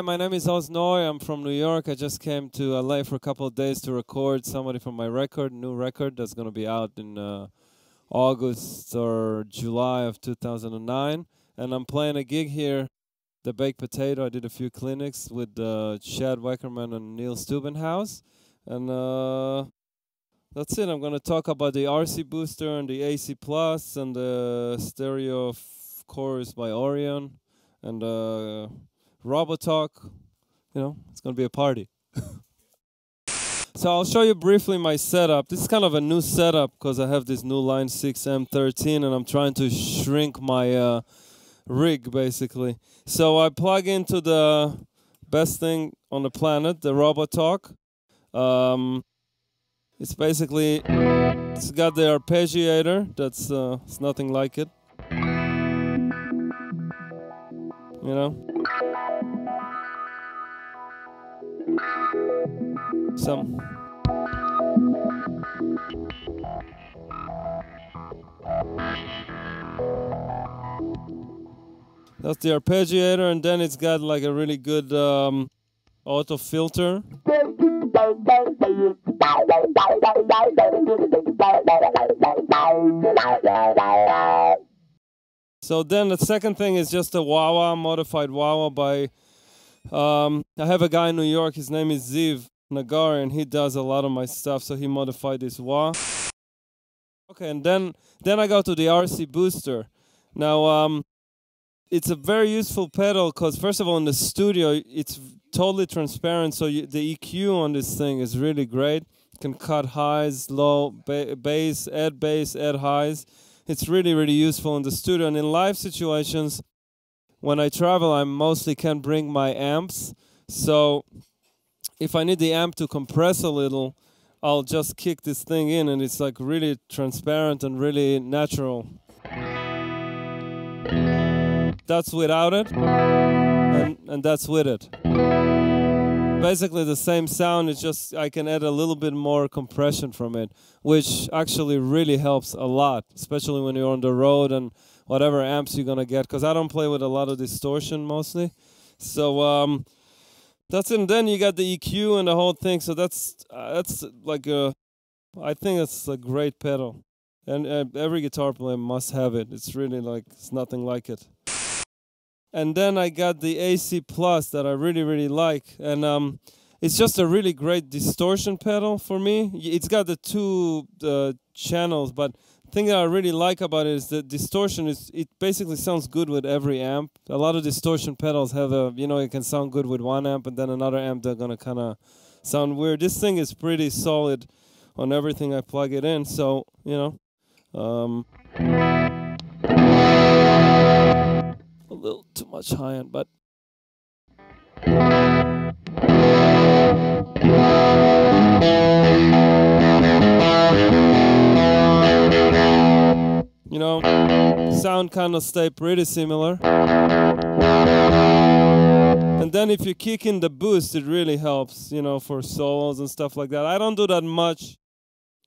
Hi, my name is Oznoy. I'm from New York. I just came to LA for a couple of days to record somebody from my new record that's going to be out in August or July of 2009. And I'm playing a gig here, the Baked Potato. I did a few clinics with Chad Weckerman and Neil Steubenhaus. And that's it. I'm going to talk about the RC Booster and the AC Plus and the stereo chorus by Orion and Robotalk. You know, it's going to be a party. So I'll show you briefly my setup. This is kind of a new setup because I have this new Line 6 M13 and I'm trying to shrink my rig basically. So I plug into the best thing on the planet, the Robotalk. It's basically, it's got the arpeggiator. That's it's nothing like it. You know? That's the arpeggiator, and then it's got like a really good auto filter. So then the second thing is just a wah-wah, modified wah-wah by I have a guy in New York, his name is Ziv Nagar, and he does a lot of my stuff, so he modified this wah. Okay, and then I go to the RC Booster. Now, it's a very useful pedal because, first of all, in the studio, it's totally transparent, so the EQ on this thing is really great. You can cut highs, low, bass, add highs. It's really, really useful in the studio. And in live situations, when I travel, I mostly can't bring my amps. So if I need the amp to compress a little, I'll just kick this thing in, and it's like really transparent and really natural. That's without it, and that's with it. Basically the same sound, it's just I can add a little bit more compression from it, which actually really helps a lot, especially when you're on the road and whatever amps you're gonna get, because I don't play with a lot of distortion mostly. So that's it. And then you got the EQ and the whole thing. So that's like I think it's a great pedal, and every guitar player must have it. It's really like it's nothing like it. And then I got the AC Plus that I really, really like. And it's just a really great distortion pedal for me. It's got the two channels, but the thing that I really like about it is the distortion it basically sounds good with every amp. A lot of distortion pedals have it can sound good with one amp, and then another amp they're going to kind of sound weird. This thing is pretty solid on everything I plug it in. So, a little too much high end, but sound kind of stay pretty similar. And then if you kick in the boost, it really helps, for solos and stuff like that. I don't do that much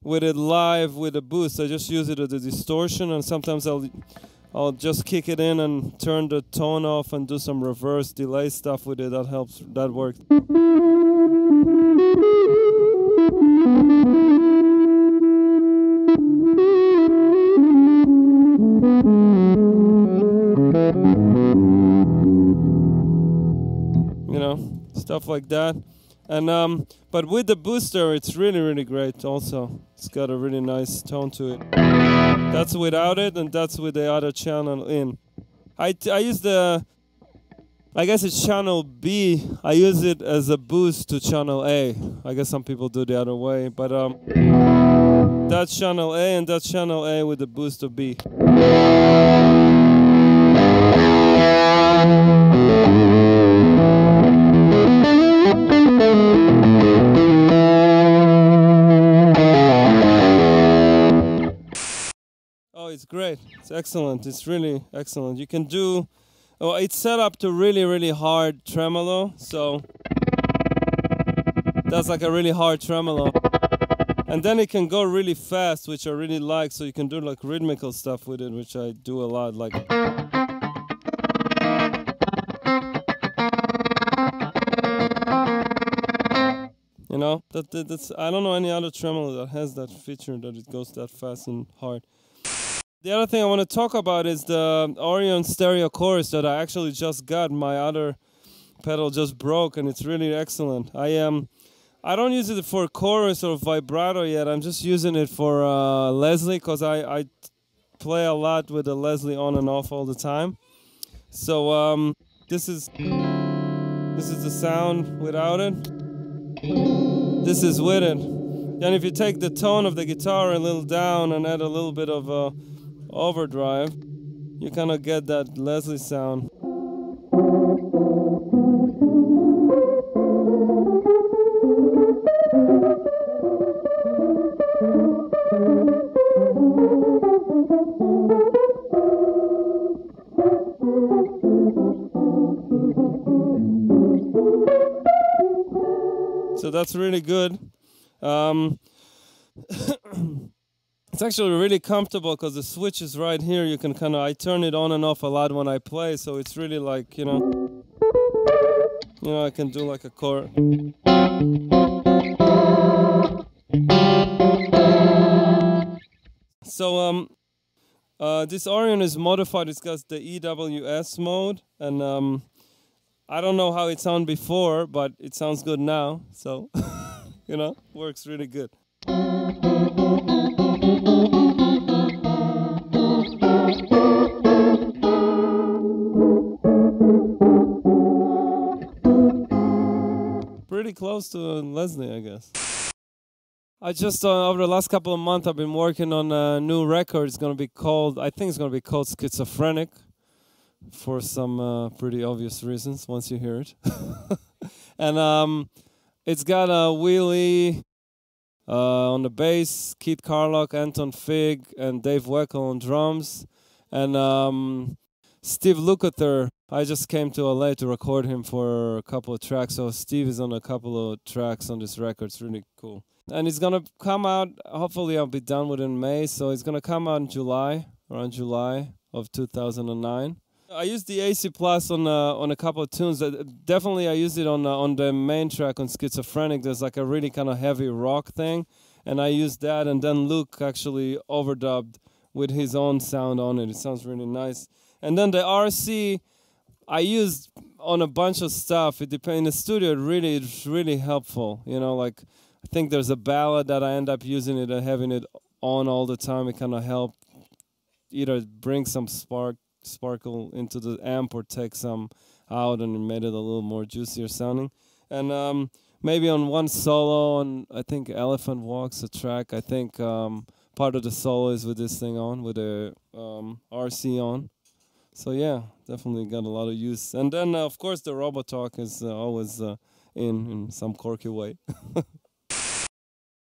with it live with the boost. I just use it as a distortion, and sometimes I'll just kick it in and turn the tone off and do some reverse delay stuff with it. That helps. That works. Stuff like that. And but with the booster, it's really, really great also. It's got a really nice tone to it. That's without it, and that's with the other channel in. I use I guess it's channel B. I use it as a boost to channel A. I guess some people do the other way, but that's channel A, and that's channel A with the boost of B. It's great. It's excellent. It's really excellent. You can do... Oh, it's set up to really, really hard tremolo. So that's like a really hard tremolo. And then it can go really fast, which I really like. So you can do like rhythmical stuff with it, which I do a lot. Like... know, that's I don't know any other tremolo that has that feature that it goes that fast and hard. The other thing I want to talk about is the Orion Stereo Chorus that I actually just got. My other pedal just broke, and it's really excellent. I don't use it for chorus or vibrato yet. I'm just using it for Leslie, because I play a lot with the Leslie on and off all the time. So this is the sound without it. This is with it. Then if you take the tone of the guitar a little down and add a little bit of overdrive, you kind of get that Leslie sound. So that's really good. It's actually really comfortable because the switch is right here. You can kind of, I turn it on and off a lot when I play, so it's really like, you know, I can do like a chord. So this Orion is modified. It's got the EWS mode, and I don't know how it sounded before, but it sounds good now. So, you know, works really good. Pretty close to Leslie, I guess. I just, over the last couple of months, I've been working on a new record. It's going to be called, I think it's going to be called Schizophrenic, for some pretty obvious reasons once you hear it. And it's got Wheelie on the bass, Keith Carlock, Anton Fig, and Dave Weckl on drums, and Steve Lukather. I just came to LA to record him for a couple of tracks, so Steve is on a couple of tracks on this record. It's really cool. And it's gonna come out, hopefully I'll be done with it in May, so it's gonna come out in July, around July of 2009. I used the AC Plus on a couple of tunes. Definitely I used it on the main track on Schizophrenic. There's like a really kind of heavy rock thing, and I used that, and then Luke actually overdubbed with his own sound on it. It sounds really nice. And then the RC I used on a bunch of stuff. It depends. In the studio, it's really helpful. You know, like I think there's a ballad that I end up using it and having it on all the time. It kind of helped either bring some sparkle into the amp or take some out, and it made it a little more juicier sounding. And maybe on one solo on, I think Elephant Walks, a track, I think part of the solo is with this thing on, with a RC on. So yeah, definitely got a lot of use. And then of course the Robotalk is always in some quirky way.